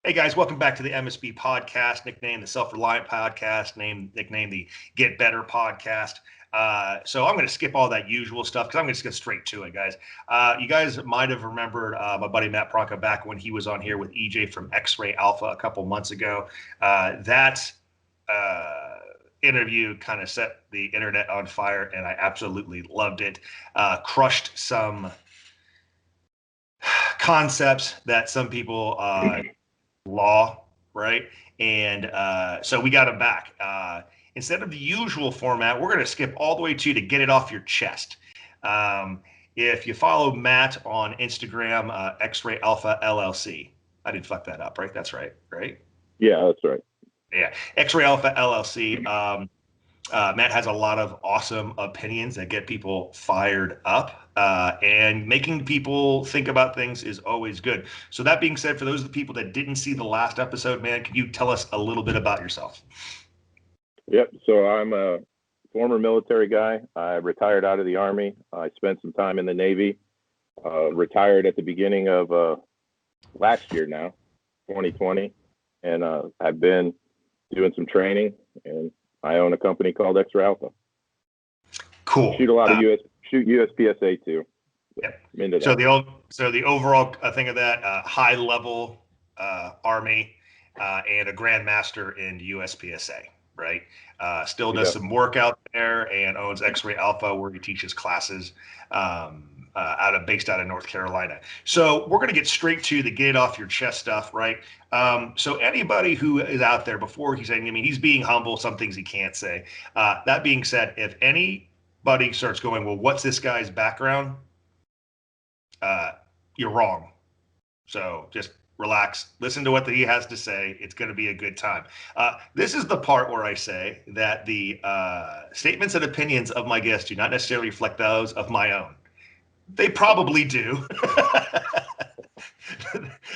Hey guys, welcome back to the MSP podcast, nicknamed the Self-Reliant Podcast, nicknamed the Get Better Podcast. So I'm going to skip all that usual stuff because I'm going to get straight to it, guys. You guys might have remembered my buddy Matt Pranka back when he was on here with EJ from X-Ray Alpha a couple months ago. That interview kind of set the internet on fire, and I absolutely loved it. Crushed some concepts that some people law, right? And so we got him back. Instead of the usual format, we're going to skip all the way to get it off your chest. If you follow Matt on Instagram, X-Ray Alpha LLC, I didn't fuck that up, right? That's right, right? Yeah, that's right. Yeah, X-Ray Alpha LLC. Matt has a lot of awesome opinions that get people fired up, and making people think about things is always good. So that being said, for those of the people that didn't see the last episode, man, could you tell us a little bit about yourself? Yep. So I'm a former military guy. I retired out of the Army. I spent some time in the Navy. Retired at the beginning of last year now, 2020, and I've been doing some training, and I own a company called X-Ray Alpha. Cool. Shoot a lot of USPSA too. Yep. So the overall thing of that, high level Army and a Grand Master in USPSA, right? Still does some work out there and owns X-Ray Alpha, where he teaches classes based out of North Carolina. So we're going to get straight to the get it off your chest stuff, right? So anybody who is out there, before he's saying, I mean, he's being humble, some things he can't say. That being said, if anybody starts going, well, what's this guy's background? You're wrong. So just relax, listen to what he has to say. It's going to be a good time. This is the part where I say that the statements and opinions of my guests do not necessarily reflect those of my own. They probably do.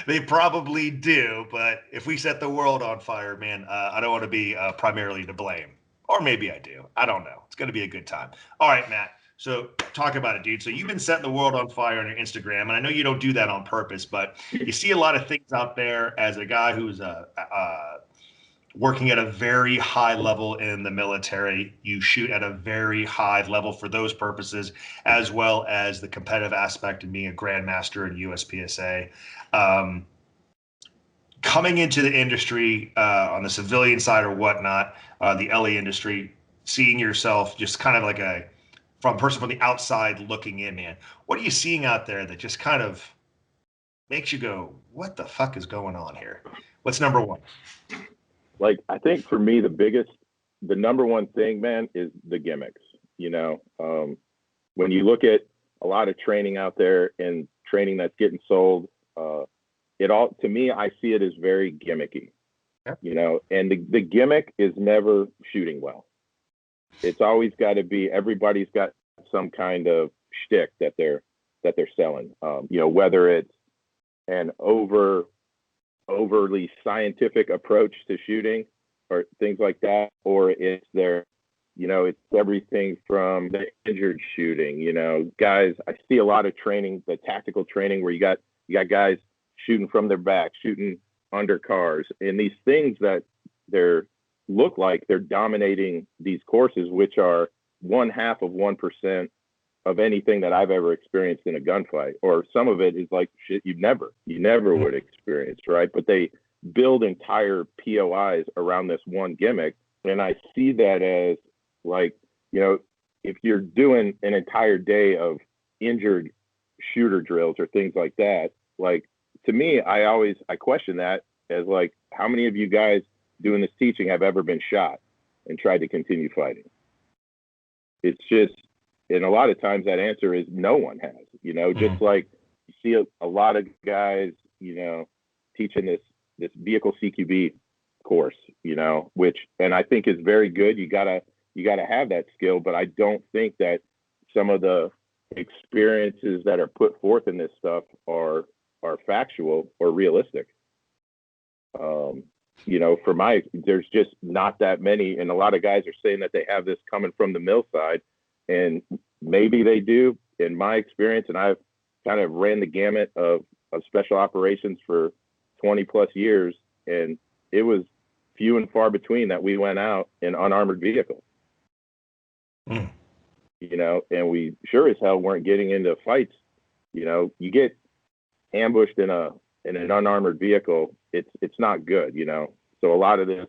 They probably do. But if we set the world on fire, man, I don't want to be primarily to blame. Or maybe I do. I don't know. It's going to be a good time. All right, Matt. So talk about it, dude. So you've been setting the world on fire on your Instagram, and I know you don't do that on purpose, but you see a lot of things out there as a guy who's working at a very high level in the military. You shoot at a very high level for those purposes, as well as the competitive aspect of being a Grand Master in USPSA. Coming into the industry on the civilian side or whatnot, the LA industry, seeing yourself just kind of like from a person from the outside looking in, man, what are you seeing out there that just kind of makes you go, what the fuck is going on here? What's number one? Like, I think for me, the number one thing, man, is the gimmicks. You know, when you look at a lot of training out there and training that's getting sold, to me, I see it as very gimmicky. Yep. You know, and the gimmick is never shooting well. It's always got to be, everybody's got some kind of shtick that they're selling. You know, whether it's an overly scientific approach to shooting or things like that, or it's it's everything from the injured shooting. You know, guys, I see a lot of training, the tactical training, where you got guys shooting from their back, shooting under cars, and these things that look like they're dominating these courses, which are 0.5% of anything that I've ever experienced in a gunfight. Or some of it is like shit you never would experience, right? But they build entire POIs around this one gimmick. And I see that as, like, you know, if you're doing an entire day of injured shooter drills or things like that, like, to me, I question that as, like, how many of you guys doing this teaching have ever been shot and tried to continue fighting? It's just, and a lot of times that answer is no one has, you know. Just like you see a lot of guys, you know, teaching this vehicle CQB course, you know, and I think is very good. You gotta have that skill, but I don't think that some of the experiences that are put forth in this stuff are factual or realistic. You know, there's just not that many, and a lot of guys are saying that they have this coming from the mill side, and maybe they do. In my experience, and I've kind of ran the gamut of special operations for 20 plus years. And it was few and far between that we went out in unarmored vehicles. Mm. You know, and we sure as hell weren't getting into fights. You know, you get ambushed in an unarmored vehicle, it's not good, you know. So a lot of this,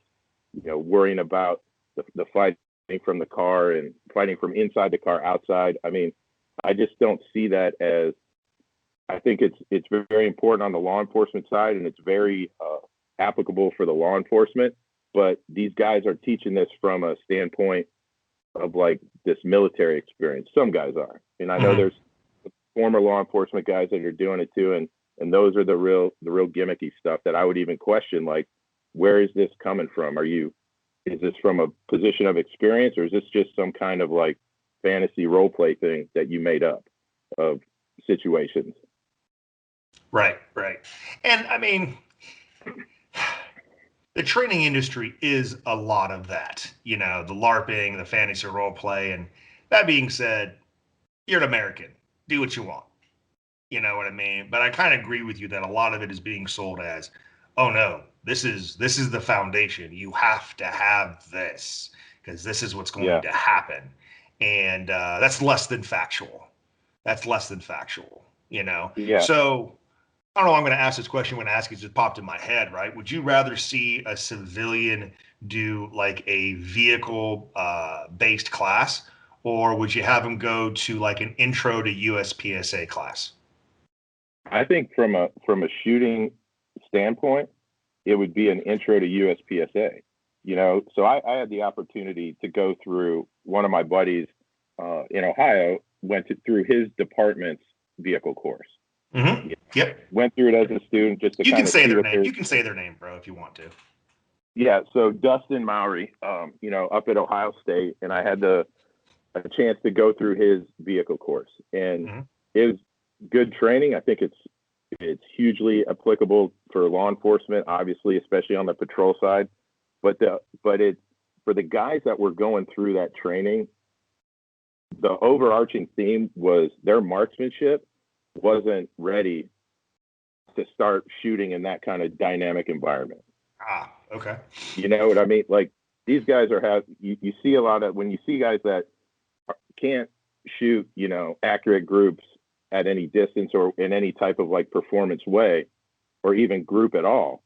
you know, worrying about the fighting from the car and fighting from inside the car outside. I mean, I just don't see that as, I think it's very important on the law enforcement side, and it's very applicable for the law enforcement. But these guys are teaching this from a standpoint of like this military experience. Some guys are, and I know there's former law enforcement guys that are doing it too, and those are the real gimmicky stuff that I would even question, like, where is this coming from? Is this from a position of experience, or is this just some kind of like fantasy role play thing that you made up of situations? Right. And I mean, the training industry is a lot of that, you know, the LARPing, the fantasy role play. And that being said, you're an American, do what you want. You know what I mean? But I kind of agree with you that a lot of it is being sold as, oh no, this is the foundation. You have to have this because this is what's going to happen. And that's less than factual. You know? Yeah. So I don't know. I'm going to ask this question. When I ask it, just popped in my head, right? Would you rather see a civilian do like a vehicle based class, or would you have him go to like an intro to USPSA class? I think from a shooting standpoint, it would be an intro to USPSA. You know, so I had the opportunity to go through, one of my buddies in Ohio went through his department's vehicle course. Mm-hmm. Yep. Went through it as a student just to you kind can of say their name. You can say their name, bro, if you want to. Yeah. So Dustin Mowry, you know, up at Ohio State, and I had a chance to go through his vehicle course, and it was good training. I think it's hugely applicable for law enforcement, obviously, especially on the patrol side. But it for the guys that were going through that training, the overarching theme was their marksmanship wasn't ready to start shooting in that kind of dynamic environment. Ah, okay. You know what I mean? Like, these guys you see a lot of, when you see guys that can't shoot, you know, accurate groups at any distance or in any type of like performance way, or even group at all.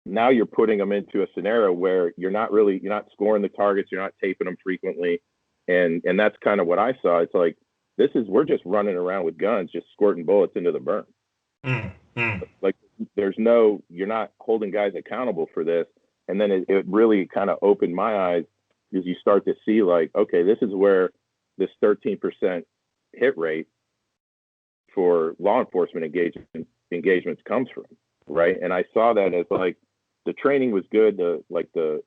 Now you're putting them into a scenario where you're not scoring the targets, you're not taping them frequently. And that's kind of what I saw. It's like, we're just running around with guns, just squirting bullets into the burn. Like, you're not holding guys accountable for this. And then it really kind of opened my eyes, because you start to see like, okay, this is where this 13% hit rate for law enforcement engagements comes from, right? And I saw that as like, the training was good, the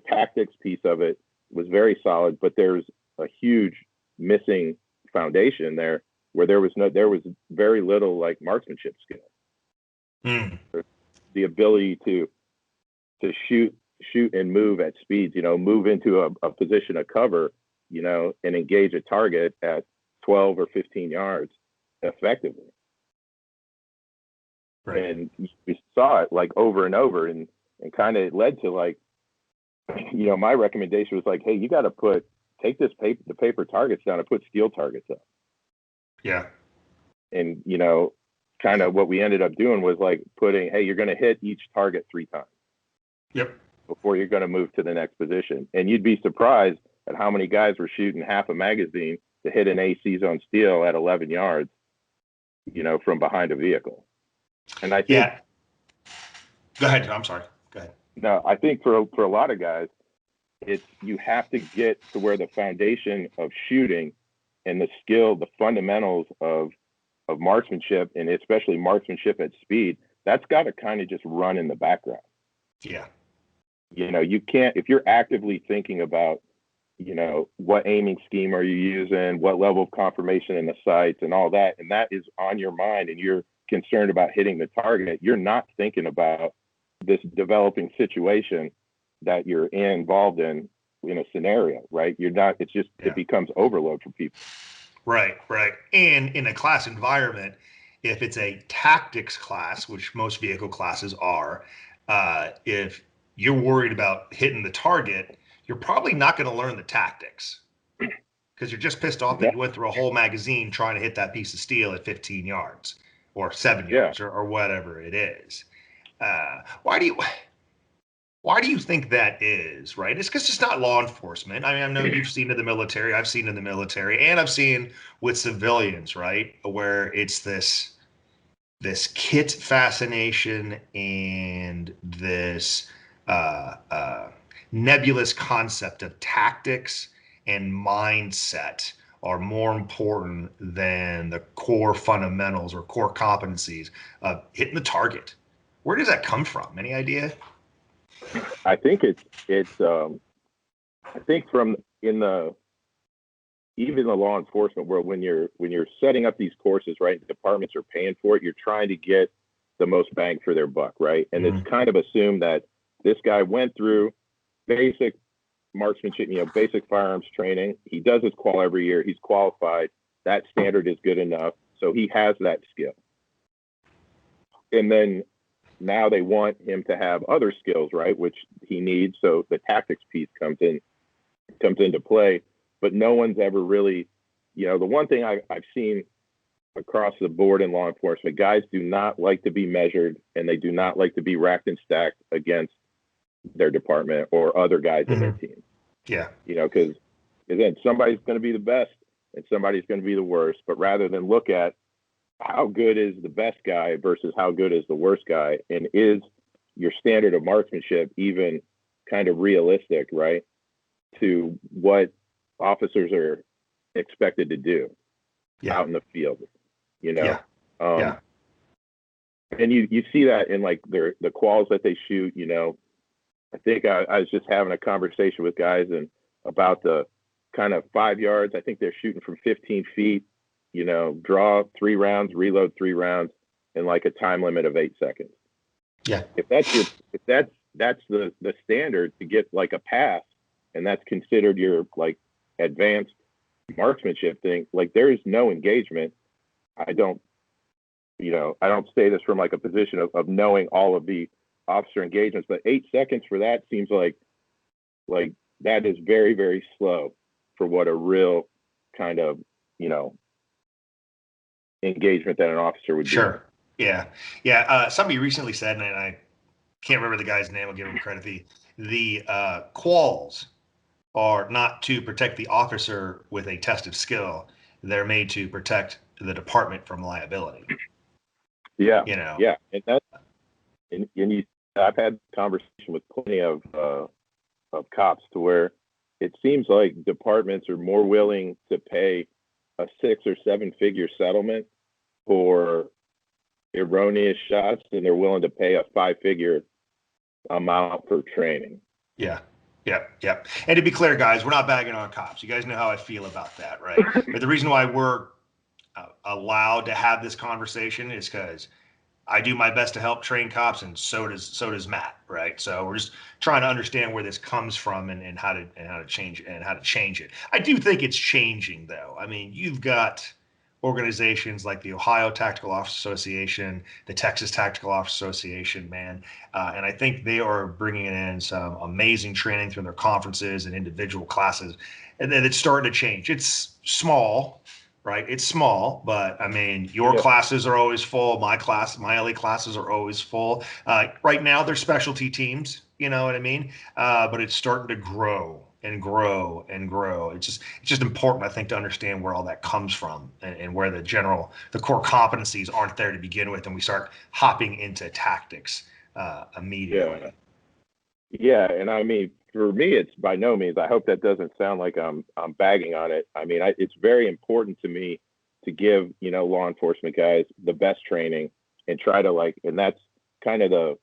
tactics piece of it was very solid, but there's a huge missing foundation there, where there was very little like marksmanship skill. The ability to shoot and move at speeds, you know, move into a position of cover, you know, and engage a target at 12 or 15 yards effectively. Right. And we saw it like over and over, and kind of led to like, you know, my recommendation was like, hey, you got to take the paper targets down and put steel targets up. Yeah. And, you know, kind of what we ended up doing was like putting, hey, you're going to hit each target 3 times. Yep. Before you're going to move to the next position. And you'd be surprised at how many guys were shooting half a magazine to hit an AC zone steel at 11 yards, you know, from behind a vehicle. And I think, Go ahead. I'm sorry. Go ahead. No, I think for a lot of guys, you have to get to where the foundation of shooting and the skill, the fundamentals of marksmanship, and especially marksmanship at speed, that's got to kind of just run in the background. Yeah. You know, you can't, if you're actively thinking about, you know, what aiming scheme are you using, what level of confirmation in the sights and all that, and that is on your mind, and you're concerned about hitting the target, you're not thinking about this developing situation that you're involved in a scenario, right? You're not, it's just, It becomes overload for people. Right, right. And in a class environment, if it's a tactics class, which most vehicle classes are, if you're worried about hitting the target, you're probably not going to learn the tactics because you're just pissed off that Yeah, you went through a whole magazine trying to hit that piece of steel at 15 yards or 7 yeah. yards or whatever it is. Why do you? Why do you think that is, right? It's because it's not law enforcement. I mean, I know you've seen in the military, I've seen in the military, and I've seen with civilians, right? Where it's this kit fascination and this uh, uh, nebulous concept of tactics and mindset are more important than the core fundamentals or core competencies of hitting the target. Where does that come from? Any idea? I think I think from in the even the law enforcement world, when you're setting up these courses, right, departments are paying for it, you're trying to get the most bang for their buck, right? And it's kind of assumed that this guy went through basic marksmanship, basic firearms training. He does his qual every year. He's qualified. That standard is good enough. So he has that skill. And then now they want him to have other skills, right, which he needs. So the tactics piece comes into play. But no one's ever really, the one thing I've seen across the board in law enforcement, guys do not like to be measured and they do not like to be racked and stacked against their department or other guys in their team. Yeah. Because then somebody's going to be the best and somebody's going to be the worst. But rather than look at how good is the best guy versus how good is the worst guy, and is your standard of marksmanship even kind of realistic, right, to what officers are expected to do out in the field, Yeah. Yeah. And you see that in like the quals that they shoot. I think I was just having a conversation with guys and about the kind of 5 yards. I think they're shooting from 15 feet, draw 3 rounds, reload 3 rounds in like a time limit of 8 seconds. Yeah. If that's the standard to get like a pass, and that's considered your like advanced marksmanship thing, like there is no engagement. I don't say this from like a position of knowing all of the officer engagements, but 8 seconds for that seems like that is very, very slow for what a real kind of, engagement that an officer would do. Sure. Yeah. Yeah. Somebody recently said, and I can't remember the guy's name, I'll give him credit. The quals are not to protect the officer with a tested skill. They're made to protect the department from liability. Yeah. Yeah. And that, I've had conversation with plenty of cops to where it seems like departments are more willing to pay a 6 or 7 figure settlement for erroneous shots than they're willing to pay a 5-figure amount for training. Yeah. Yep. And to be clear, guys, we're not bagging on cops. You guys know how I feel about that, right? But the reason why we're allowed to have this conversation is because I do my best to help train cops, and so does Matt, right? So we're just trying to understand where this comes from and how to change it. I do think it's changing, though. I mean, you've got organizations like the Ohio Tactical Officer Association, the Texas Tactical Officer Association, man, and I think they are bringing in some amazing training through their conferences and individual classes, and then it's starting to change. It's small, right? It's small, but I mean, your classes are always full. My LA classes are always full. Right now, they're specialty teams. You know what I mean? But it's starting to grow and grow and grow. It's just important, I think, to understand where all that comes from and where the core competencies aren't there to begin with, and we start hopping into tactics immediately. Yeah, and I mean, for me, it's by no means. I hope that doesn't sound like I'm bagging on it. I mean, it's very important to me to give law enforcement guys the best training and try to and that's kind of the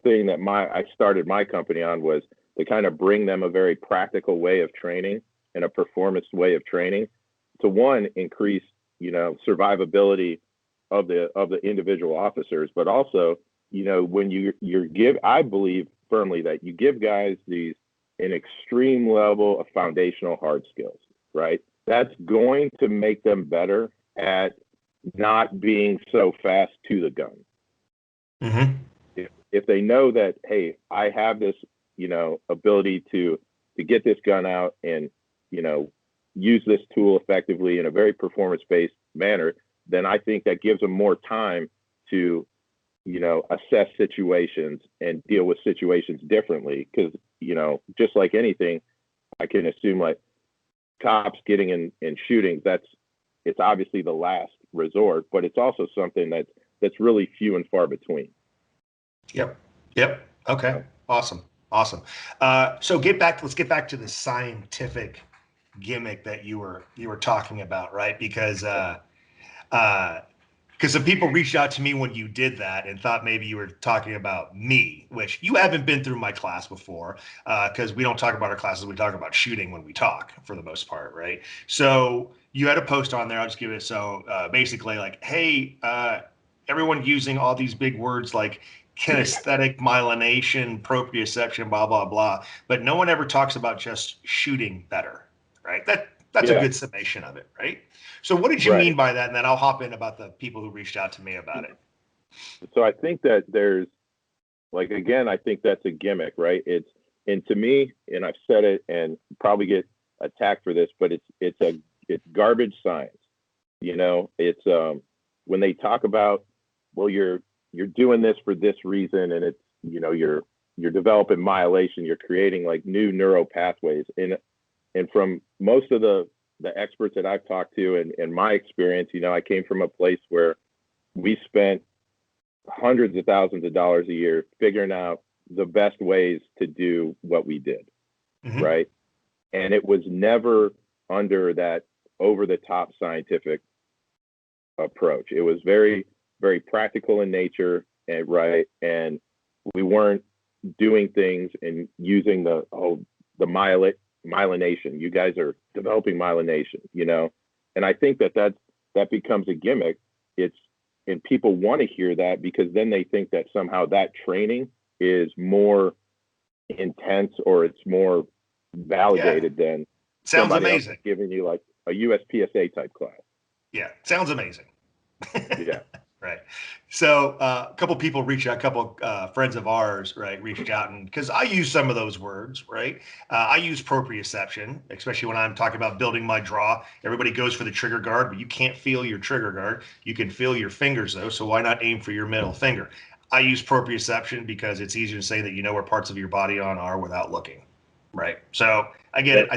thing that I started my company on, was to kind of bring them a very practical way of training and a performance way of training to, one, increase survivability of the individual officers, but also when you give, I believe firmly that you give guys an extreme level of foundational hard skills, right? that's going to make them better at not being so fast to the gun. Mm-hmm. If they know that, hey, I have this, ability to get this gun out and, use this tool effectively in a very performance-based manner, then I think that gives them more time to, assess situations and deal with situations differently. Because, just like anything, I can assume like cops getting in shootings, it's obviously the last resort, but it's also something that's really few and far between. Yep. Okay. Awesome. So let's get back to the scientific gimmick that you were talking about, right? Because some people reached out to me when you did that and thought maybe you were talking about me, which you haven't been through my class before, because we don't talk about our classes. We talk about shooting when we talk for the most part, right? So you had a post on there. I'll just give it. So basically like, hey, everyone using all these big words like kinesthetic myelination, proprioception, blah, blah, blah. But no one ever talks about just shooting better, right? That's a good summation of it, right? So what did you mean by that? And then I'll hop in about the people who reached out to me about it. So I think that there's, like, again, I think that's a gimmick, right? And to me, and I've said it and probably get attacked for this, but it's garbage science. It's when they talk about, well, you're doing this for this reason, and it's, you're developing myelination, you're creating like new neural pathways. And from most of the experts that I've talked to and my experience, I came from a place where we spent hundreds of thousands of dollars a year figuring out the best ways to do what we did. Mm-hmm. Right. And it was never under that over the top scientific approach. It was very, very practical in nature, and and we weren't doing things and using the myelination. You guys are developing myelination, and I think that becomes a gimmick. And people want to hear that because then they think that somehow that training is more intense or it's more validated than sounds somebody amazing else giving you like a USPSA type class. Yeah, sounds amazing. Yeah. Right. So a couple people reached out, a couple friends of ours, right, reached out, and because I use some of those words, right? I use proprioception, especially when I'm talking about building my draw. Everybody goes for the trigger guard, but you can't feel your trigger guard. You can feel your fingers though, so why not aim for your middle finger? I use proprioception because it's easier to say that you know where parts of your body are without looking. Right. So I get it. I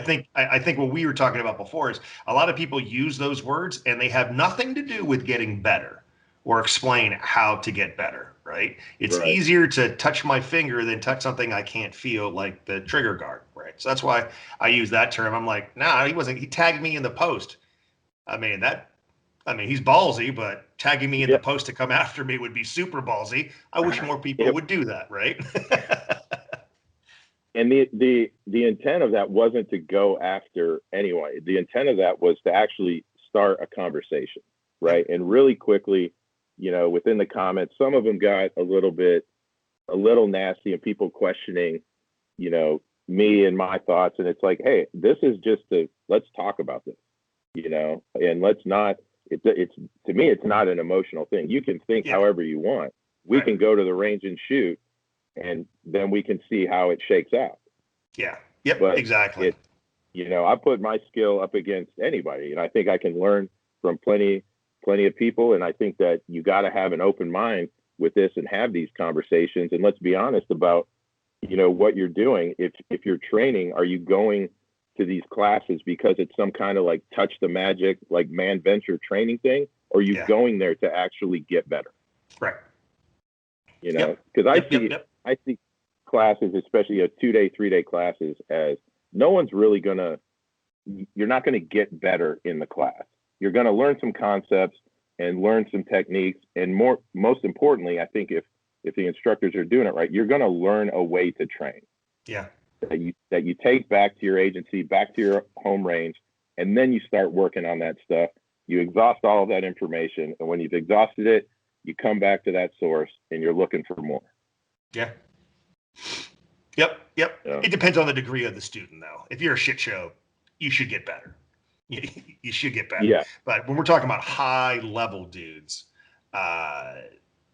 think what we were talking about before is a lot of people use those words and they have nothing to do with getting better or explain how to get better. Right. It's easier to touch my finger than touch something I can't feel, like the trigger guard. Right. So that's why I use that term. I'm like, nah, he tagged me in the post. I mean, he's ballsy, but tagging me in the post to come after me would be super ballsy. I wish more people would do that. Right. And the intent of that wasn't to go after anyone. The intent of that was to actually start a conversation, right? And really quickly, within the comments, some of them got a little nasty and people questioning, me and my thoughts. And it's like, hey, this is just let's talk about this, and let's not, it's to me, it's not an emotional thing. You can think however you want. We can go to the range and shoot, and then we can see how it shakes out. Yeah. Yep. But exactly. I put my skill up against anybody, and I think I can learn from plenty of people. And I think that you got to have an open mind with this and have these conversations. And let's be honest about, what you're doing. If you're training, are you going to these classes because it's some kind of like touch the magic, like man venture training thing, or are you going there to actually get better? Right. Because I see classes, especially 2-day, 3-day classes, as no one's really you're not going to get better in the class. You're going to learn some concepts and learn some techniques. And most importantly, I think if the instructors are doing it right, you're going to learn a way to train. Yeah. That you take back to your agency, back to your home range, and then you start working on that stuff. You exhaust all of that information. And when you've exhausted it, you come back to that source and you're looking for more. Yeah. Yep. Yeah. It depends on the degree of the student, though. If you're a shit show, you should get better. you should get better. Yeah. But when we're talking about high level dudes,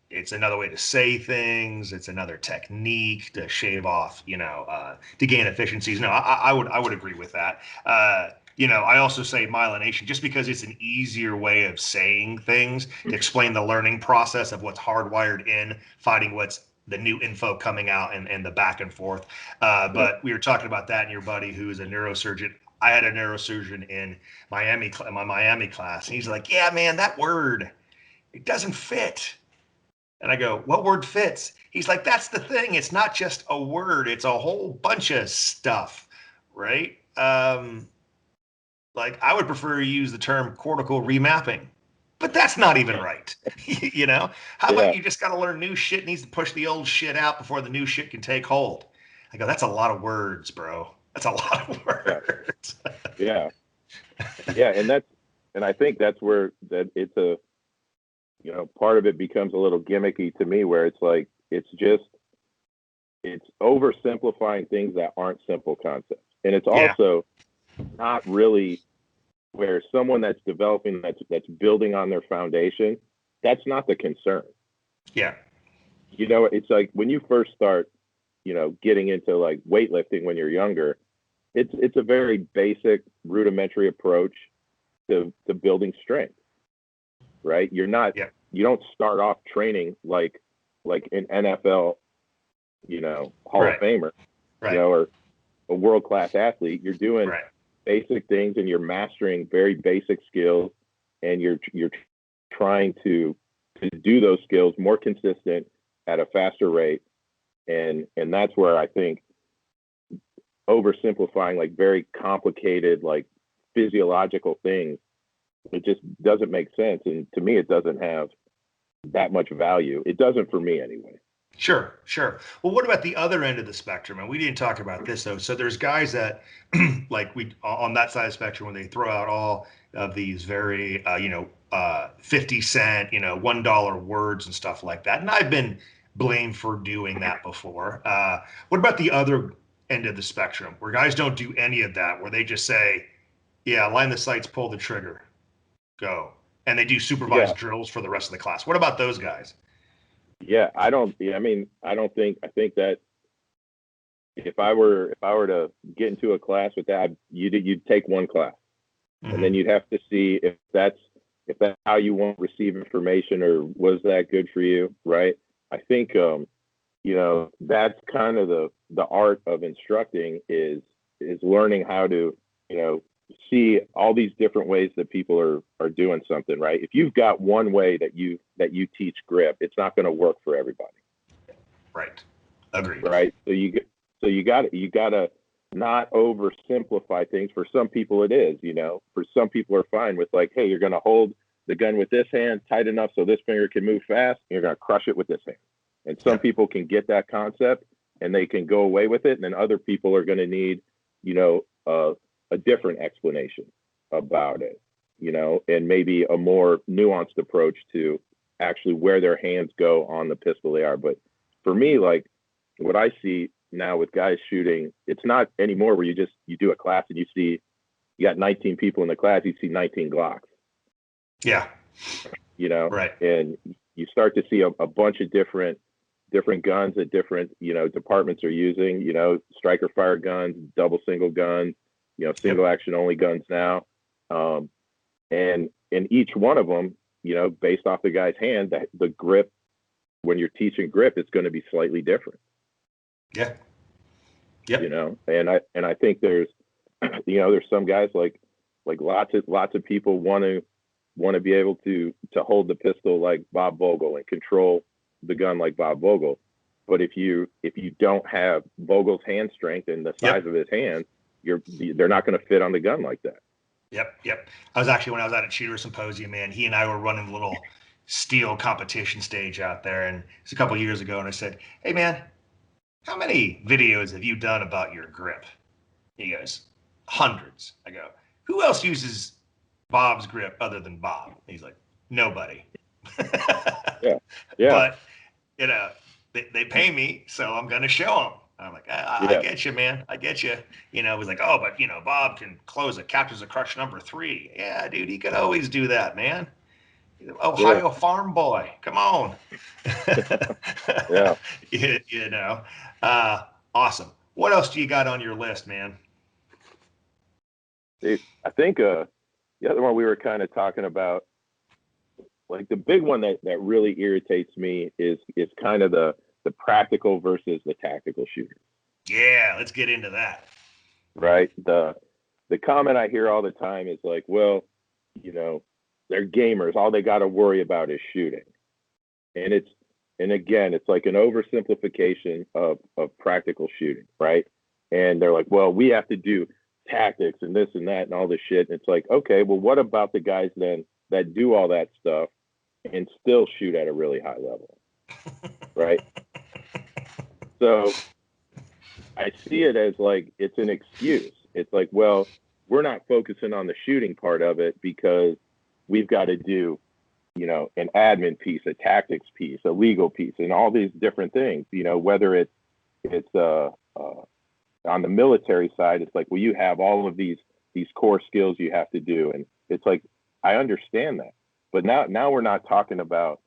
it's another way to say things. It's another technique to shave off, to gain efficiencies. No, I would agree with that. I also say myelination just because it's an easier way of saying things to explain the learning process of what's hardwired in, fighting what's the new info coming out and the back and forth. But we were talking about that and your buddy who is a neurosurgeon. I had a neurosurgeon in my Miami class, and he's like, "Yeah, man, that word, it doesn't fit." And I go, "What word fits?" He's like, "That's the thing. It's not just a word. It's a whole bunch of stuff, right?" Like I would prefer to use the term cortical remapping, but that's not even right. How about you just got to learn new shit needs to push the old shit out before the new shit can take hold? I go, "That's a lot of words, bro. That's a lot of words." Yeah. And I think that's where that it's a, part of it becomes a little gimmicky to me, where it's like, it's oversimplifying things that aren't simple concepts. And it's also not really where someone that's developing, that's building on their foundation, that's not the concern. Yeah. It's like when you first start, getting into like weightlifting when you're younger, it's a very basic rudimentary approach to building strength, right? You don't start off training like an NFL, Hall of Famer, or a world-class athlete. You're doing basic things and you're mastering very basic skills, and you're trying to do those skills more consistent at a faster rate. And that's where I think oversimplifying like very complicated, like physiological things, it just doesn't make sense. And to me, it doesn't have that much value. It doesn't for me anyway. Sure. Well, what about the other end of the spectrum? And we didn't talk about this though. So there's guys that like on that side of the spectrum, when they throw out all of these very, 50 cent, $1 words and stuff like that. And I've been blamed for doing that before. What about the other end of the spectrum where guys don't do any of that, where they just say, "Yeah, line the sights, pull the trigger, go." And they do supervised drills for the rest of the class. What about those guys? Yeah, I think that if I were to get into a class with that, you'd take one class, and then you'd have to see if that's how you want to receive information, or was that good for you, right? I think that's kind of the art of instructing is learning how to see all these different ways that people are doing something, right? If you've got one way that you teach grip, it's not going to work for everybody. Right. Agreed. Right. So you got to not oversimplify things. For some people it is, for some people are fine with like, hey, you're going to hold the gun with this hand tight enough so this finger can move fast, and you're going to crush it with this hand. And some people can get that concept and they can go away with it. And then other people are going to need, a different explanation about it, and maybe a more nuanced approach to actually where their hands go on the pistol they are. But for me, like what I see now with guys shooting, it's not anymore where you do a class and you got 19 people in the class, you see 19 Glocks. Yeah. Right. And you start to see a bunch of different guns that different, departments are using, striker fire guns, double single guns, single action only guns now. And in each one of them, based off the guy's hand, the grip, when you're teaching grip, it's going to be slightly different. Yeah. Yep. And I think there's, there's some guys like lots of people want to be able to hold the pistol like Bob Vogel and control the gun like Bob Vogel. But if you don't have Vogel's hand strength and the size of his hand, they're not going to fit on the gun like that. Yep. When I was at a Shooter Symposium, man, he and I were running a little steel competition stage out there, and it's a couple of years ago, and I said, "Hey, man, how many videos have you done about your grip?" He goes, "Hundreds." I go, "Who else uses Bob's grip other than Bob?" He's like, "Nobody." Yeah. But they pay me, so I'm going to show them. I'm like, I get you, man. I get you. You know, it was like, oh, but, you know, Bob can close a Captain's a Crush number 3. Yeah, dude, he could always do that, man. Ohio farm boy. Come on. Yeah. You know, awesome. What else do you got on your list, man? I think the other one we were kind of talking about, like the big one that really irritates me is kind of the practical versus the tactical shooters. Yeah, let's get into that. Right. The comment I hear all the time is like, well, you know, they're gamers. All they got to worry about is shooting. And again, it's like an oversimplification of practical shooting, right? And they're like, well, we have to do tactics and this and that and all this shit. And it's like, okay, well, what about the guys then that do all that stuff and still shoot at a really high level, right? So I see it as like it's an excuse. It's like, well, we're not focusing on the shooting part of it because we've got to do, you know, an admin piece, a tactics piece, a legal piece, and all these different things. You know, whether it's on the military side, it's like, well, you have all of these core skills you have to do, and it's like, I understand that, but now we're not talking about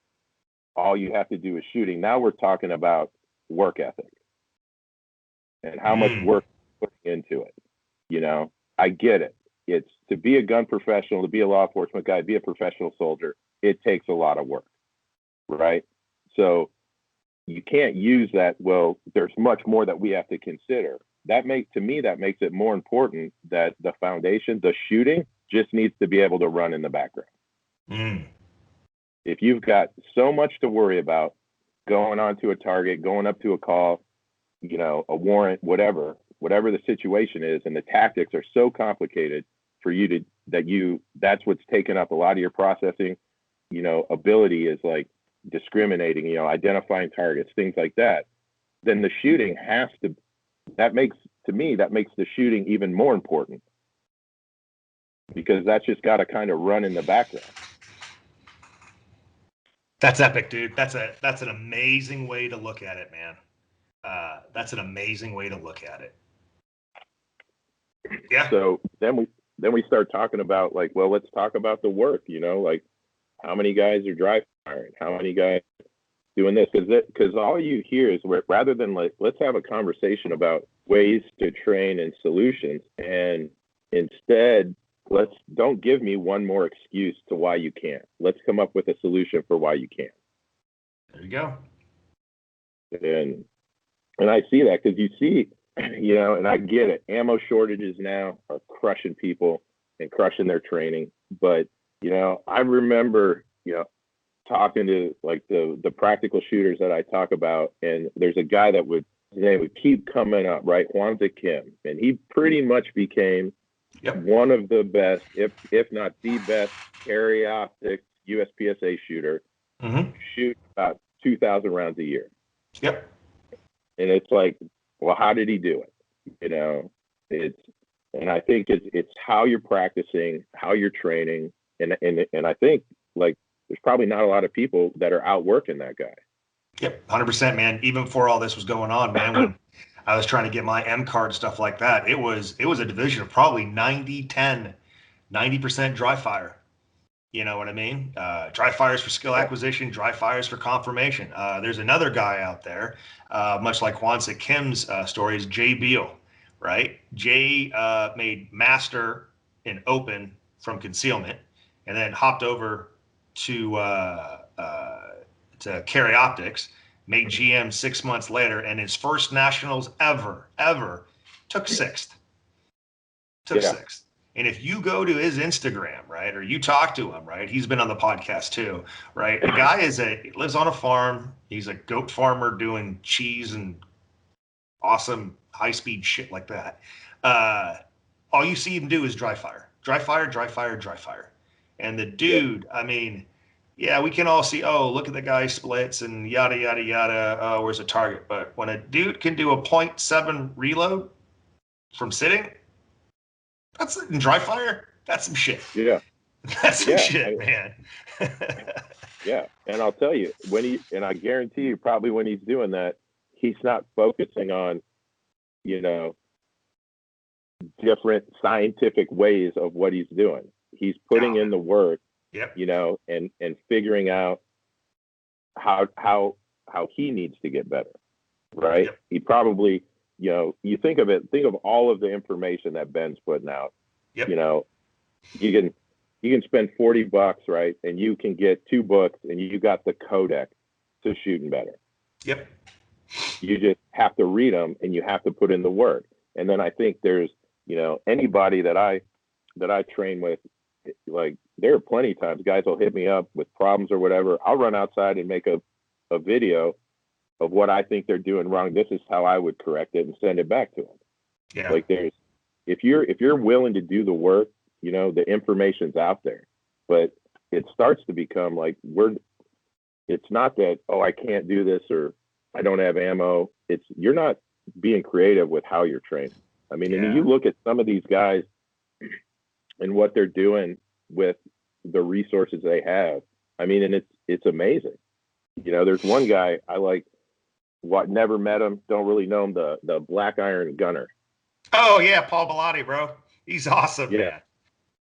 all you have to do is shooting. Now we're talking about work ethic and how much work putting into it. You know, I get it. It's to be a gun professional, to be a law enforcement guy, be a professional soldier. It takes a lot of work, right? So you can't use that. Well, there's much more that we have to consider. That makes it more important that the foundation, the shooting, just needs to be able to run in the background. If you've got so much to worry about going onto a target, going up to a call, you know, a warrant, whatever the situation is, and the tactics are so complicated for you that's what's taken up a lot of your processing, you know, ability is like discriminating, you know, identifying targets, things like that. Then the shooting that makes the shooting even more important because that's just got to kind of run in the background. That's epic, dude. That's an amazing way to look at it, man. That's an amazing way to look at it. Yeah. So then we start talking about like, well, let's talk about the work, you know, like how many guys are dry firing, how many guys doing this, because all you hear is rather than like, let's have a conversation about ways to train and solutions, and instead don't give me one more excuse to why you can't. Let's come up with a solution for why you can't. There you go. And I see that because you see, you know, and I get it. Ammo shortages now are crushing people and crushing their training. But, you know, I remember, you know, talking to like the practical shooters that I talk about, and there's a guy his name would keep coming up, right? Hwanta Kim. And he pretty much became one of the best, if not the best, carry optics USPSA shooter. Shoot about 2,000 rounds a year. Yep. And it's like, well, how did he do it? You know, and I think it's how you're practicing, how you're training, and I think like there's probably not a lot of people that are outworking that guy. Yep, 100%, man. Even before all this was going on, man, when I was trying to get my M card, stuff like that, it was a division of probably 90% dry fire. You know what I mean? Dry fires for skill acquisition, dry fires for confirmation. There's another guy out there, much like Hwanta Kim's story, is Jay Beal, right? Jay made master in open from concealment, and then hopped over to carry optics, made GM 6 months later, and his first nationals ever took sixth. Sixth. And if you go to his Instagram, right, or you talk to him, right, he's been on the podcast too, right? The guy lives on a farm. He's a goat farmer doing cheese and awesome high-speed shit like that. All you see him do is dry fire. And the dude, I mean, yeah, we can all see, oh, look at the guy splits and yada, yada, yada. Oh, where's the target? But when a dude can do a 0.7 reload from sitting, that's in dry fire. That's some shit. Yeah. That's some shit, man. Yeah. And I'll tell you, and I guarantee you probably when he's doing that, he's not focusing on you know, different scientific ways of what he's doing. He's putting in the work, yep. you know, and figuring out how he needs to get better, right? Yep. He probably, you know, you think of all of the information that Ben's putting out. Yep. You know, you can spend $40, right? And you can get 2 books and you got the codex to shooting better. Yep. You just have to read them and you have to put in the work. And then I think there's, you know, anybody that I train with, like there are plenty of times guys will hit me up with problems or whatever. I'll run outside and make a video of what I think they're doing wrong. This is how I would correct it and send it back to them. Yeah. Like if you're willing to do the work, you know, the information's out there, but it starts to become like it's not that, oh, I can't do this or I don't have ammo. It's you're not being creative with how you're training. I mean, and you look at some of these guys and what they're doing with the resources they have. I mean, and it's amazing. You know, there's one guy I like, never met him, don't really know him, the Black Iron Gunner. Oh yeah, Paul Bellotti, bro. He's awesome, yeah.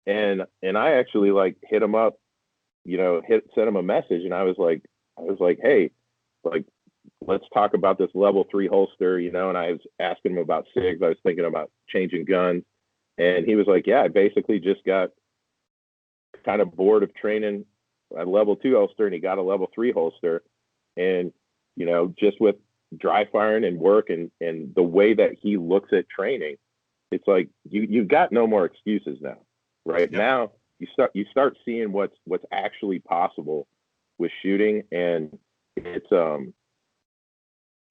Man. And I actually like hit him up, you know, sent him a message, and I was like, hey, like, let's talk about this level 3 holster, you know, and I was asking him about SIGs. I was thinking about changing guns. And he was like, yeah, I basically just got kind of bored of training a level 2 holster, and he got a level 3 holster. And, you know, just with dry firing and work and the way that he looks at training, it's like you've got no more excuses now, right? Yep. Now you start seeing what's actually possible with shooting, and it's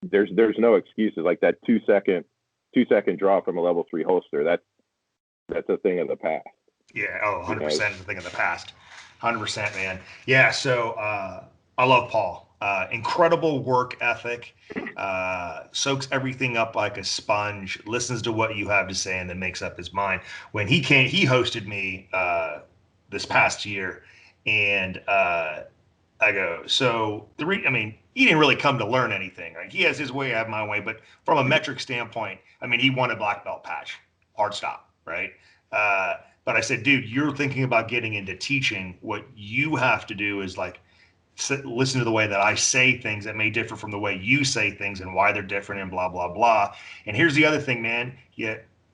there's no excuses. Like that 2 second draw from a level 3 holster, that's a thing of the past. Yeah. Oh, 100% is a thing of the past. 100%, man. Yeah. So I love Paul. Incredible work ethic, soaks everything up like a sponge, listens to what you have to say, and then makes up his mind. When he hosted me this past year, and I go, so I mean, he didn't really come to learn anything. Right? He has his way, I have my way. But from a metric standpoint, I mean, he won a black belt patch, hard stop, right? But I said, dude, you're thinking about getting into teaching. What you have to do is like, listen to the way that I say things that may differ from the way you say things and why they're different and blah, blah, blah. And here's the other thing, man.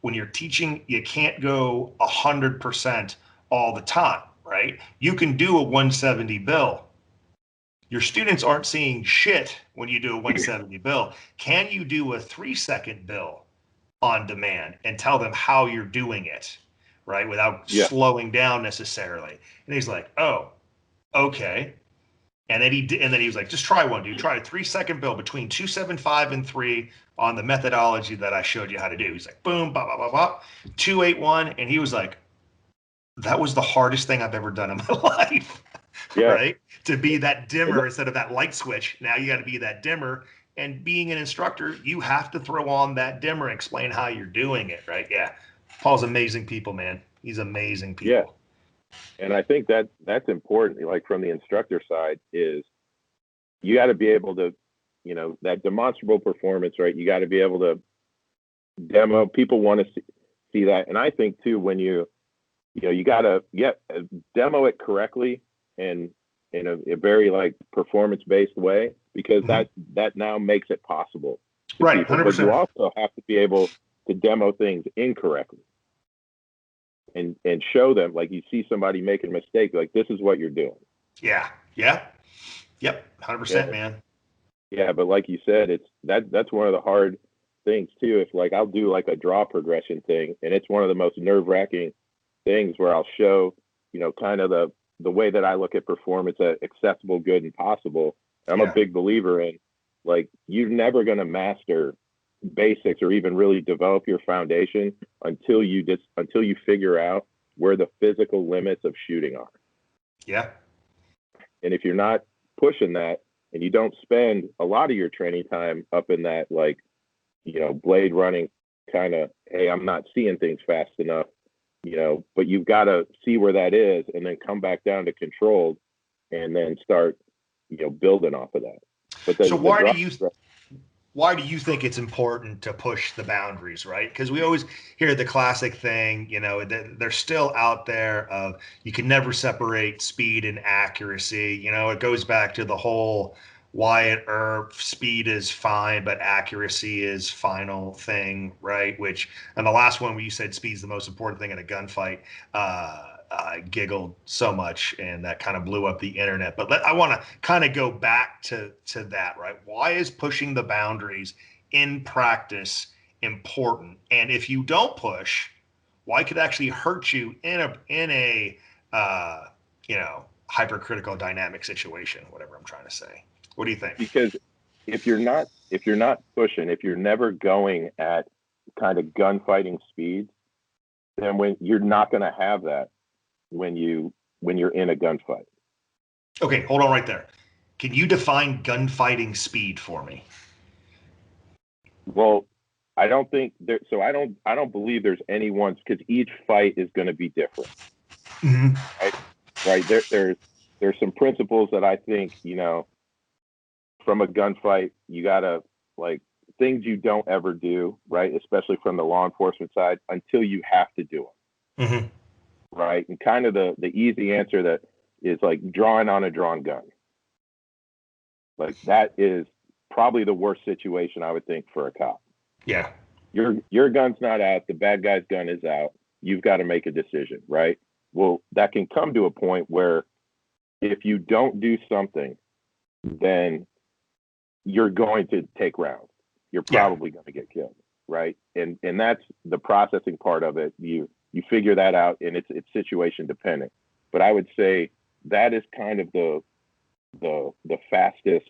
When you're teaching, you can't go 100% all the time, right? You can do a 170 bill. Your students aren't seeing shit when you do a 170 bill. Can you do a 3-second bill on demand and tell them how you're doing it, right? Without slowing down necessarily. And he's like, oh, okay. And then he was like, just try one, dude. Try a 3-second bill between 275 and 3 on the methodology that I showed you how to do. He's like, boom, blah, blah, blah, blah, 281. And he was like, that was the hardest thing I've ever done in my life. Yeah. Right? To be that dimmer instead of that light switch. Now you got to be that dimmer. And being an instructor, you have to throw on that dimmer and explain how you're doing it, right? Yeah. Paul's amazing people, man. He's amazing people. Yeah. And I think that's important. Like from the instructor side is you got to be able to, you know, that demonstrable performance, right? You got to be able to demo. People want to see that. And I think too, when you got to demo it correctly and in a very like performance-based way, because that now makes it possible. Right. 100%. But you also have to be able to demo things incorrectly. And show them, like you see somebody making a mistake, like this is what you're doing. Yeah. Yep. 100%, man. Yeah, but like you said, that's one of the hard things too. If like I'll do like a draw progression thing, and it's one of the most nerve-wracking things where I'll show, you know, kind of the way that I look at performance at accessible, good, and possible. I'm a big believer in like you're never going to master basics or even really develop your foundation until you figure out where the physical limits of shooting are. Yeah. And if you're not pushing that and you don't spend a lot of your training time up in that, like, you know, blade running kind of, hey, I'm not seeing things fast enough, you know, but you've got to see where that is and then come back down to controlled and then start, you know, building off of that. But so why why do you think it's important to push the boundaries, right? Because we always hear the classic thing, you know, they're still out there of you can never separate speed and accuracy. You know, it goes back to the whole Wyatt Earp speed is fine, but accuracy is final thing, right? Which, and the last one where you said speed is the most important thing in a gunfight, I giggled so much, and that kind of blew up the internet. But I want to kind of go back to that, right? Why is pushing the boundaries in practice important? And if you don't push, why could it actually hurt you in a you know, hypercritical dynamic situation? Whatever I'm trying to say. What do you think? Because if you're not pushing, if you're never going at kind of gunfighting speeds, then when you're not going to have that when you're in a gunfight. Okay, hold on right there. Can you define gunfighting speed for me? Well, I don't think there. So I don't believe there's any one, because each fight is going to be different. Mm-hmm. Right. There's some principles that I think, you know, from a gunfight, you gotta, like, things you don't ever do, right? Especially from the law enforcement side, until you have to do them. Mm-hmm. Right. And kind of the easy answer that is like drawing on a drawn gun. Like, that is probably the worst situation, I would think, for a cop. Yeah. Your gun's not out, the bad guy's gun is out. You've got to make a decision, right? Well, that can come to a point where if you don't do something, then you're going to take rounds. You're probably going to get killed, right? And that's the processing part of it. You figure that out, and it's situation dependent. But I would say that is kind of the fastest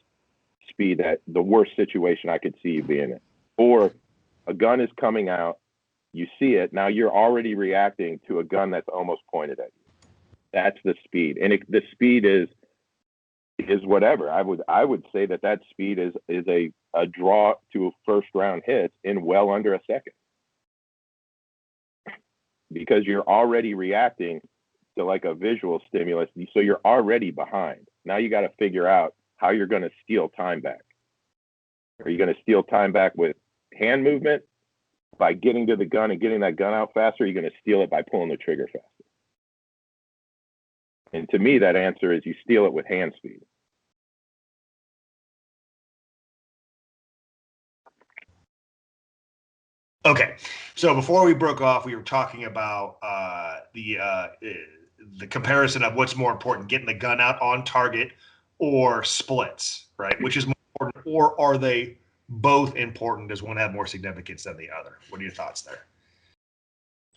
speed, that the worst situation I could see you being in. Or a gun is coming out, you see it, now you're already reacting to a gun that's almost pointed at you. That's the speed. And the speed is whatever. I would say that speed is a draw to a first round hit in well under a second, because you're already reacting to like a visual stimulus. So you're already behind. Now you got to figure out how you're going to steal time back. Are you going to steal time back with hand movement, by getting to the gun and getting that gun out faster? Or are you going to steal it by pulling the trigger faster? And to me, that answer is you steal it with hand speed. Okay, so before we broke off, we were talking about the comparison of what's more important, getting the gun out on target or splits, right? Which is more important, or are they both important? Does one have more significance than the other? What are your thoughts there?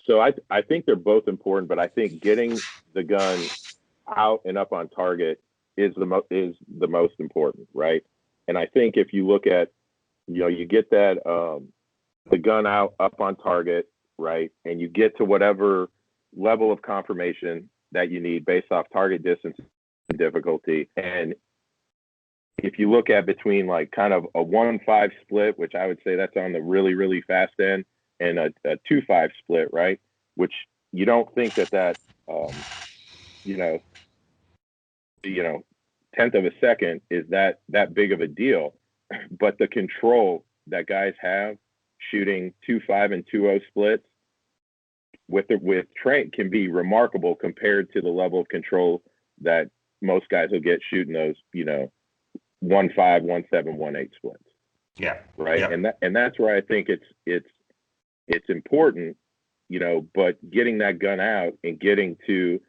So I think they're both important, but I think getting the gun out and up on target is the most important, right? And I think if you look at, you know, you get that the gun out up on target, right, and you get to whatever level of confirmation that you need based off target distance and difficulty. And if you look at between like kind of a 1-5 split, which I would say that's on the really, really fast end, and a 2-5 split, right, which you don't think that you know, tenth of a second is that big of a deal, but the control that guys have shooting 2-5 and 2-0 splits with train can be remarkable compared to the level of control that most guys will get shooting those, you know, 1-5, 1-7, 1-8 splits. Yeah. Right. Yeah. And that's where I think it's important, you know, but getting that gun out and getting to,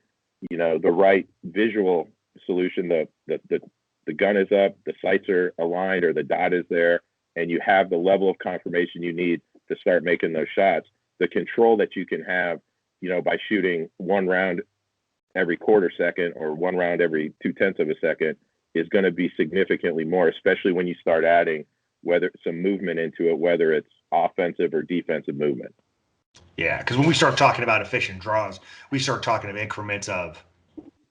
you know, the right visual solution, the gun is up, the sights are aligned, or the dot is there, and you have the level of confirmation you need to start making those shots. The control that you can have, you know, by shooting one round every quarter second or one round every 0.2 of a second is going to be significantly more, especially when you start adding whether some movement into it, whether it's offensive or defensive movement. Yeah, because when we start talking about efficient draws, we start talking of increments of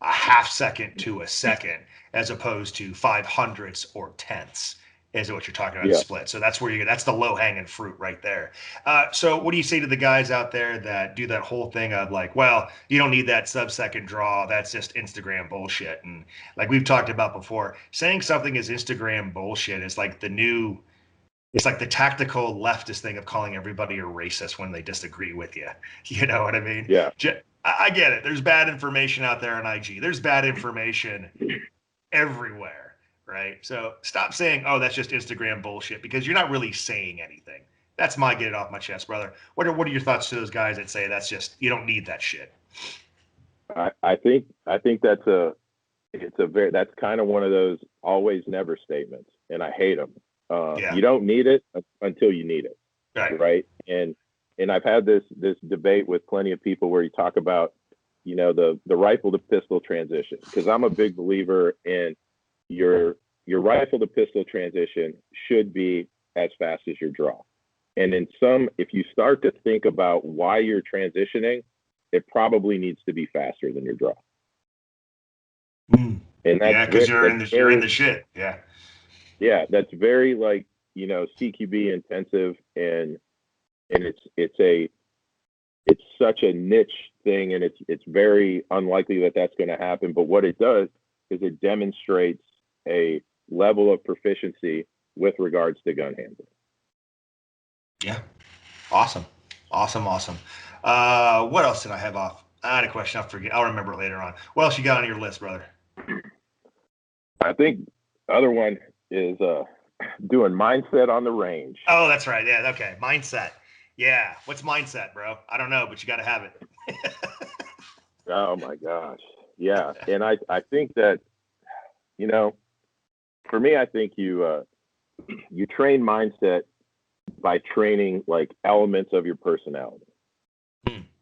a half second to a second, as opposed to 500ths or tenths, is what you're talking about, split. So that's where that's the low hanging fruit right there. So what do you say to the guys out there that do that whole thing of like, well, you don't need that sub-second draw, that's just Instagram bullshit? And like we've talked about before, saying something is Instagram bullshit is like the new It's like the tactical leftist thing of calling everybody a racist when they disagree with you. You know what I mean? Yeah. I get it. There's bad information out there on IG. There's bad information everywhere, right? So stop saying, "Oh, that's just Instagram bullshit," because you're not really saying anything. That's my get it off my chest, brother. What are your thoughts to those guys that say that's just, you don't need that shit? I think that's kind of one of those always never statements, and I hate them. Yeah. You don't need it until you need it, Right. right? And I've had this debate with plenty of people where you talk about, the rifle to pistol transition, because I'm a big believer in your rifle to pistol transition should be as fast as your draw. And if you start to think about why you're transitioning, it probably needs to be faster than your draw. And that's because you're in the shit. Yeah. Yeah, that's very like, CQB intensive, and it's such a niche thing, and it's very unlikely that that's going to happen. But what it does is it demonstrates a level of proficiency with regards to gun handling. Yeah. Awesome. What else did I have off? I had a question. I'll remember it later on. What else you got on your list, brother? I think the other one is doing mindset on the range. Oh, that's right. Yeah. Okay. Mindset. Yeah. What's mindset, bro? I don't know, but you got to have it. Oh my gosh. Yeah. And I think that, for me, I think you train mindset by training like elements of your personality.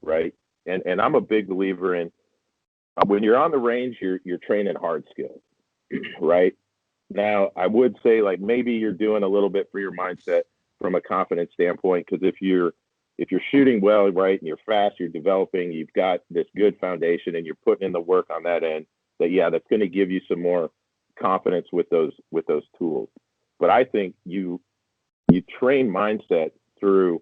Right. And I'm a big believer in when you're on the range, you're training hard skills. Right. Now, I would say like maybe you're doing a little bit for your mindset from a confidence standpoint, because if you're shooting well, right, and you're fast, you're developing, you've got this good foundation, and you're putting in the work on that end, that's going to give you some more confidence with those tools. But I think you train mindset through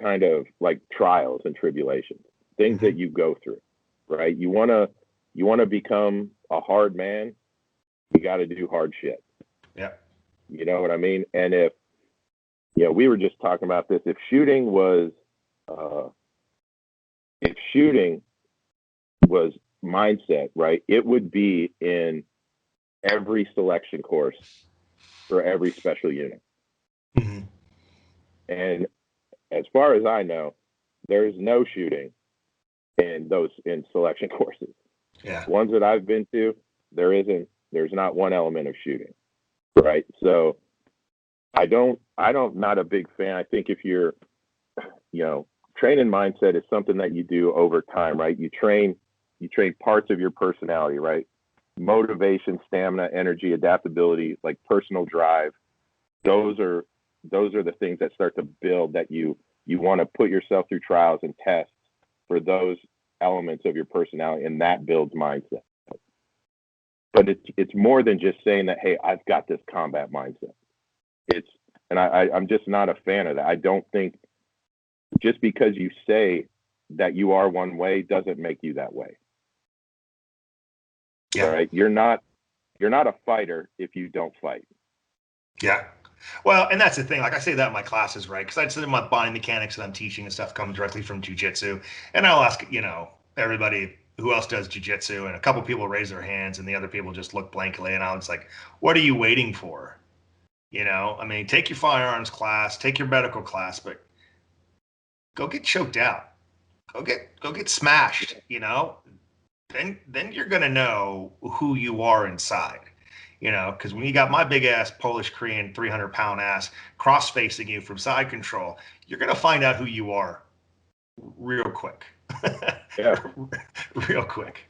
kind of like trials and tribulations, things that you go through, right? You want to become a hard man, you got to do hard shit. Yeah. You know what I mean? And if, we were just talking about this, if shooting was mindset, right, it would be in every selection course for every special unit. Mm-hmm. And as far as I know, there's no shooting in selection courses. Yeah. Ones that I've been to, there's not one element of shooting. Right. So I'm not a big fan. I think if you're, training mindset is something that you do over time, right? You train parts of your personality, right? Motivation, stamina, energy, adaptability, like personal drive. Those are the things that start to build, that you want to put yourself through trials and tests for those elements of your personality, and that builds mindset. But it's more than just saying that, hey, I've got this combat mindset. I'm just not a fan of that. I don't think just because you say that you are one way doesn't make you that way. Yeah. All right. You're not a fighter if you don't fight. Yeah. Well, and that's the thing. Like I say that in my classes, right? Because I'd say my body mechanics that I'm teaching and stuff come directly from jiu-jitsu. And I'll ask, everybody who else does jiu-jitsu, and a couple people raise their hands and the other people just look blankly. And I was like, what are you waiting for? Take your firearms class, take your medical class, but go get choked out. Go get smashed, Then you're going to know who you are inside. Because when you got my big ass Polish Korean 300-pound ass cross facing you from side control, you're going to find out who you are real quick. Yeah. Real quick.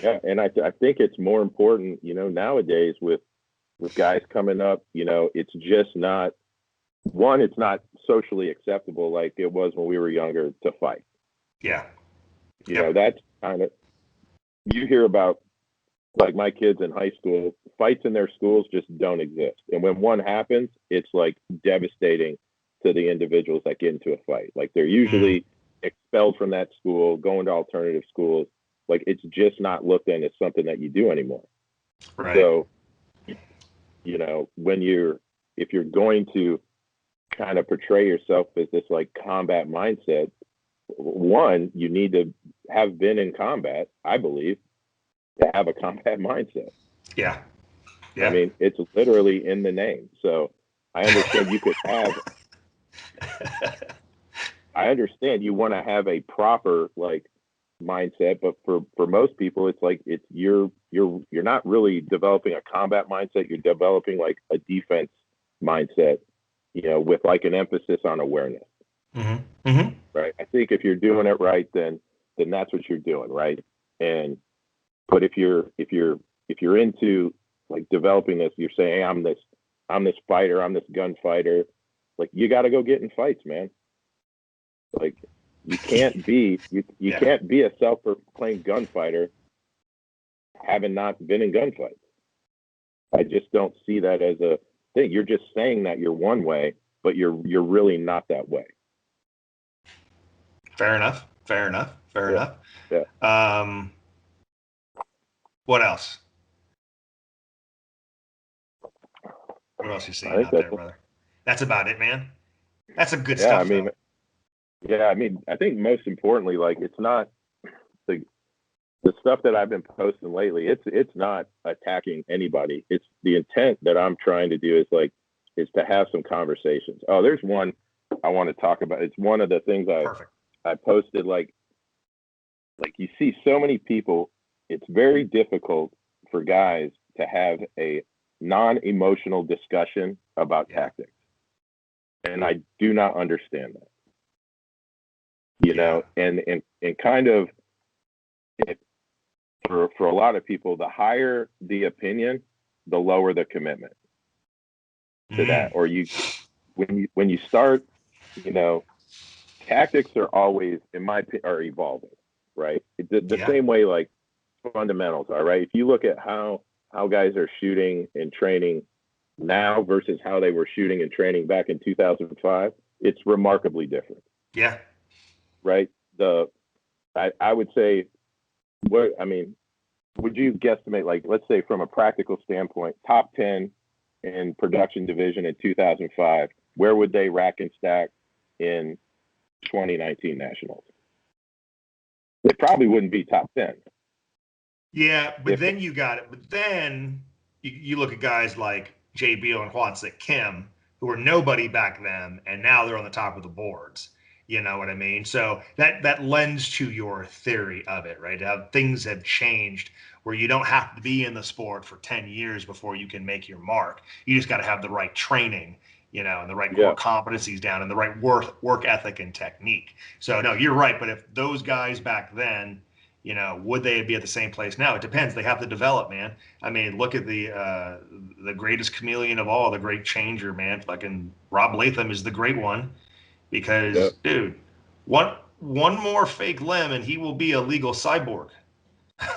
Yeah. And I think it's more important, nowadays with guys coming up, it's just not it's not socially acceptable like it was when we were younger to fight. Yeah. That's kind of, you hear about, like my kids in high school, fights in their schools just don't exist. And when one happens, it's like devastating to the individuals that get into a fight. Like they're usually expelled from that school, going to alternative schools. Like it's just not looked at as something that you do anymore. Right. So, if you're going to kind of portray yourself as this like combat mindset, one, you need to have been in combat, I believe, to have a combat mindset. Yeah. Yeah. I mean, it's literally in the name. So I understand you could have, I understand you want to have a proper like mindset, but for most people, it's like you're not really developing a combat mindset. You're developing like a defense mindset, with like an emphasis on awareness. Mm-hmm. Mm-hmm. Right. I think if you're doing it right, then that's what you're doing, right? But if you're into like developing this, you're saying, hey, I'm this fighter, I'm this gunfighter. Like, you got to go get in fights, man. Like, you can't be can't be a self-proclaimed gunfighter having not been in gunfights. I just don't see that as a thing. You're just saying that you're one way, but you're really not that way. Fair enough. Yeah. What else? What else you seeing out there, brother? That's about it, man. That's some good stuff. I mean, I think most importantly, like, it's not the stuff that I've been posting lately. It's not attacking anybody. It's the intent that I'm trying to do is to have some conversations. Oh, there's one I want to talk about. It's one of the things I posted. Like you see so many people. It's very difficult for guys to have a non-emotional discussion about tactics, and I do not understand that. And kind of for a lot of people, the higher the opinion, the lower the commitment to that. Or when you start, tactics are always, in my opinion, are evolving, right? The same way like fundamentals are, right? If you look at how guys are shooting and training now versus how they were shooting and training back in 2005, it's remarkably different. Yeah. Right. I would say, would you guesstimate, like, let's say from a practical standpoint, top 10 in production division in 2005, where would they rack and stack in 2019 nationals? They probably wouldn't be top 10. Yeah, but then you got it. But then you look at guys like Jay Beal and Hwansik Kim, who were nobody back then, and now they're on the top of the boards. You know what I mean? So that lends to your theory of it, right? How things have changed where you don't have to be in the sport for 10 years before you can make your mark. You just got to have the right training, and the right core competencies down and the right work ethic and technique. So no, you're right. But if those guys back then, would they be at the same place now? It depends. They have to develop, man. I mean, look at the greatest chameleon of all, the great changer, man. Fucking Rob Latham is the great one. Because, dude, one more fake limb and he will be a legal cyborg.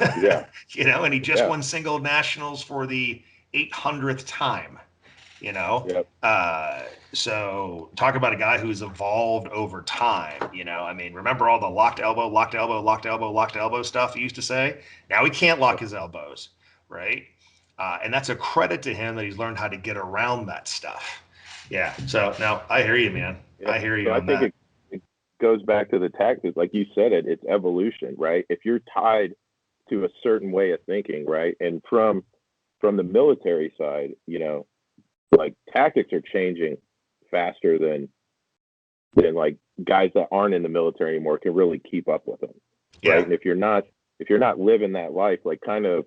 Yeah. And he just won single nationals for the 800th time. So talk about a guy who's evolved over time. I mean, remember all the locked elbow stuff he used to say? Now he can't lock his elbows, right? And that's a credit to him that he's learned how to get around that stuff. Yeah. So now I hear you, man. Yeah. I hear you. So I think it goes back to the tactics, like you said, it's evolution, right? If you're tied to a certain way of thinking, right, and from the military side, like tactics are changing faster than like guys that aren't in the military anymore can really keep up with them, right? And if you're not living that life, like kind of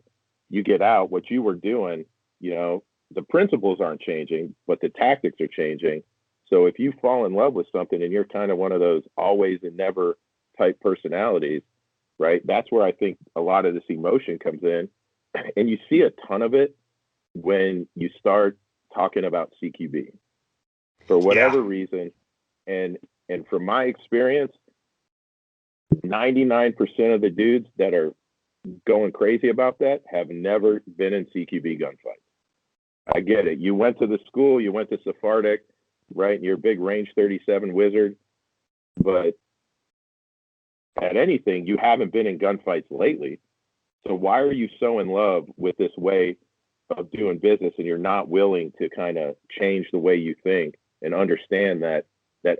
you get out, what you were doing, the principles aren't changing, but the tactics are changing. So if you fall in love with something and you're kind of one of those always and never type personalities, right? That's where I think a lot of this emotion comes in. And you see a ton of it when you start talking about CQB for whatever reason. And from my experience, 99% of the dudes that are going crazy about that have never been in CQB gunfights. I get it. You went to the school, you went to Sephardic, right? And you're a big range 37 wizard, but at anything, you haven't been in gunfights lately. So why are you so in love with this way of doing business and you're not willing to kind of change the way you think and understand that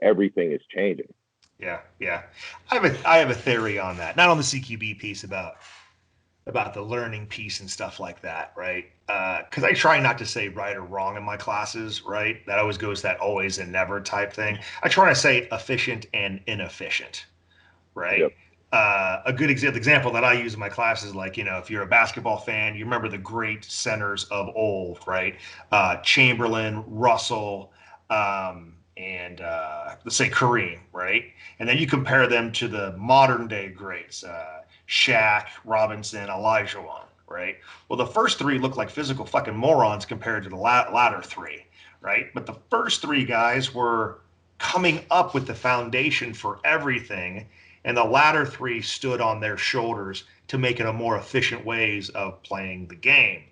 everything is changing. Yeah, yeah. I have a theory on that. Not on the CQB piece about the learning piece and stuff like that, right? Because I try not to say right or wrong in my classes, right? That always goes that always and never type thing. I try to say efficient and inefficient, right? Yep. A good example that I use in my classes, like, if you're a basketball fan, you remember the great centers of old, right? Chamberlain, Russell, and let's say Kareem, right? And then you compare them to the modern day greats, Shaq, Robinson, Olajuwon, right? Well, the first three look like physical fucking morons compared to the latter three, right? But the first three guys were coming up with the foundation for everything, and the latter three stood on their shoulders to make it a more efficient ways of playing the game,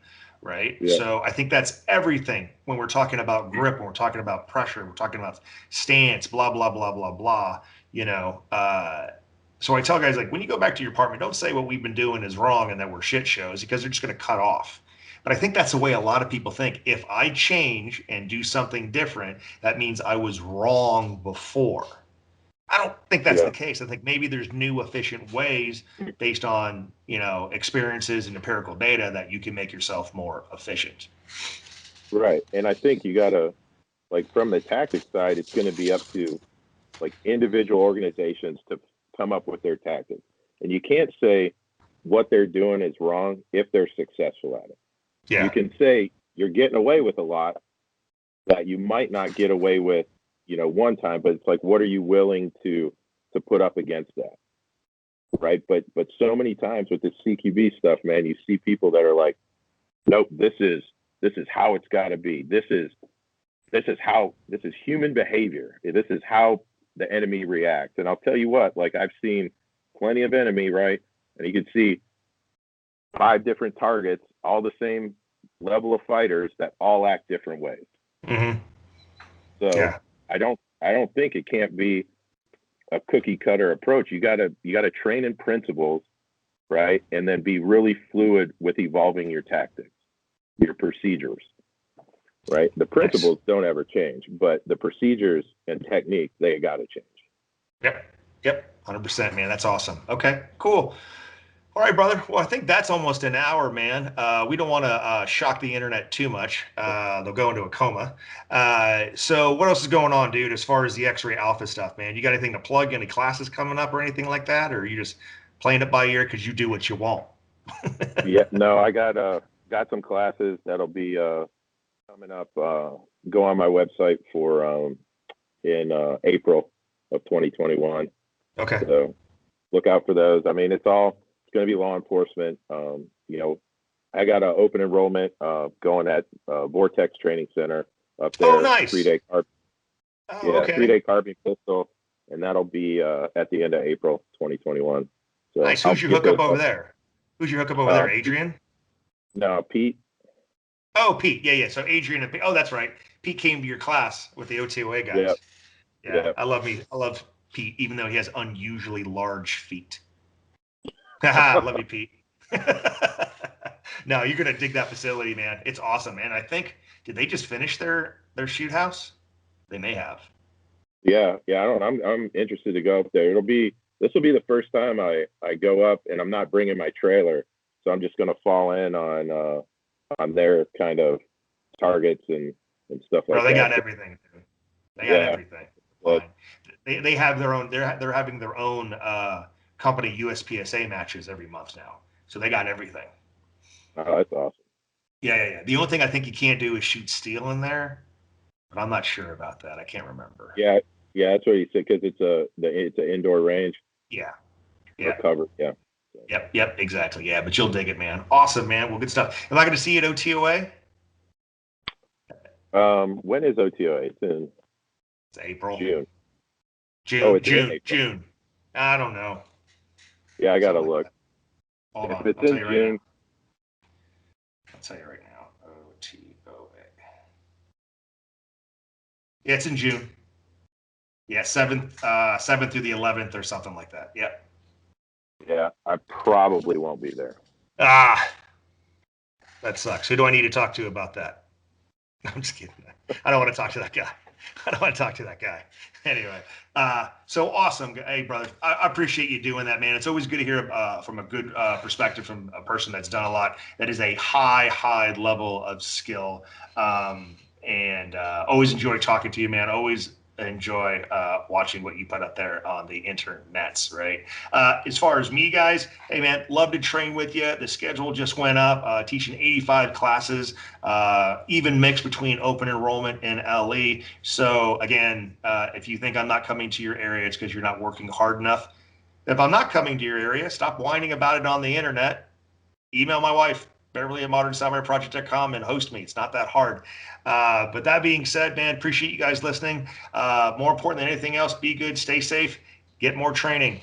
right? Yeah. So I think that's everything when we're talking about grip, when we're talking about pressure, we're talking about stance, blah, blah, blah, blah, blah, so I tell guys, like, when you go back to your apartment, don't say what we've been doing is wrong and that we're shit shows, because they're just going to cut off. But I think that's the way a lot of people think. If I change and do something different, that means I was wrong before. I don't think that's the case. I think maybe there's new efficient ways based on, experiences and empirical data that you can make yourself more efficient. Right. And I think you got to, like, from the tactics side, it's going to be up to, like, individual organizations to come up with their tactics. And you can't say what they're doing is wrong if they're successful at it. Yeah. You can say you're getting away with a lot that you might not get away with, one time, but it's like, what are you willing to put up against that? Right. But so many times with this CQB stuff, man, you see people that are like, nope, this is how it's got to be. This is human behavior. This is how the enemy reacts. And I'll tell you what, like, I've seen plenty of enemy, right? And you can see 5 different targets, all the same level of fighters that all act different ways. Mm-hmm. So yeah. I don't think it can't be a cookie cutter approach. You gotta train in principles, right? And then be really fluid with evolving your tactics, your procedures, right? The principles don't ever change, but the procedures and techniques, they got to change. Yep. 100%, man. That's awesome. Okay, cool. All right, brother. Well, I think that's almost an hour, man. We don't want to shock the internet too much. They'll go into a coma. So what else is going on, dude, as far as the X-Ray Alpha stuff, man? You got anything to plug? Any classes coming up or anything like that? Or are you just playing it by ear because you do what you want? Yeah, no, I got some classes that'll be coming up. Go on my website for in April of 2021. Okay. So look out for those. I mean, it's going to be law enforcement. I got an open enrollment going at Vortex Training Center up there. Oh, nice. 3-day okay. 3-day carbine pistol, and that'll be at the end of April 2021. So nice. Who's your hookup over there? Who's your hookup over there? Adrian? No, Pete. Oh, Pete. Yeah. So Adrian and Pete. Oh, that's right. Pete came to your class with the OTOA guys. Yeah. I love Pete, even though he has unusually large feet. Love you, Pete. No, you're gonna dig that facility, man. It's awesome, man. I think, did they just finish their shoot house? They may have. Yeah. I'm interested to go up there. This will be the first time I go up, and I'm not bringing my trailer, so I'm just gonna fall in on their kind of targets and stuff like that. They got everything. They got everything. Fine. They have their own. They're having their own company USPSA matches every month now, so they got everything. Oh, that's awesome. Yeah. The only thing I think you can't do is shoot steel in there, but I'm not sure about that. I can't remember. Yeah, that's what he said, because it's an indoor range. Yeah. Covered. Yeah. Yep, exactly. Yeah, but you'll dig it, man. Awesome, man. Well, good stuff. Am I going to see you at OTOA? When is OTOA? It's April. June. June. I don't know. Yeah, I gotta look. Hold on. If it's in June. I'll tell you right now. OTOA. Yeah, it's in June. Yeah, 7th through the 11th or something like that. Yep. Yeah, I probably won't be there. That sucks. Who do I need to talk to about that? I'm just kidding. I don't want to talk to that guy. I don't want to talk to that guy. Anyway, so awesome. Hey, brother, I appreciate you doing that, man. It's always good to hear from a good perspective from a person that's done a lot. That is a high level of skill. And always enjoy talking to you, man. Always enjoy watching what you put up there on the internets, right? As far as me, guys, hey, man, love to train with you. The schedule just went up, teaching 85 classes, even mix between open enrollment and LE. So again, if you think I'm not coming to your area, it's because you're not working hard enough. If I'm not coming to your area, stop whining about it on the internet. Email my wife, Beverly@modernsamuraiproject.com, and host me. It's not that hard. But that being said, man, appreciate you guys listening. More important than anything else, be good, stay safe, get more training.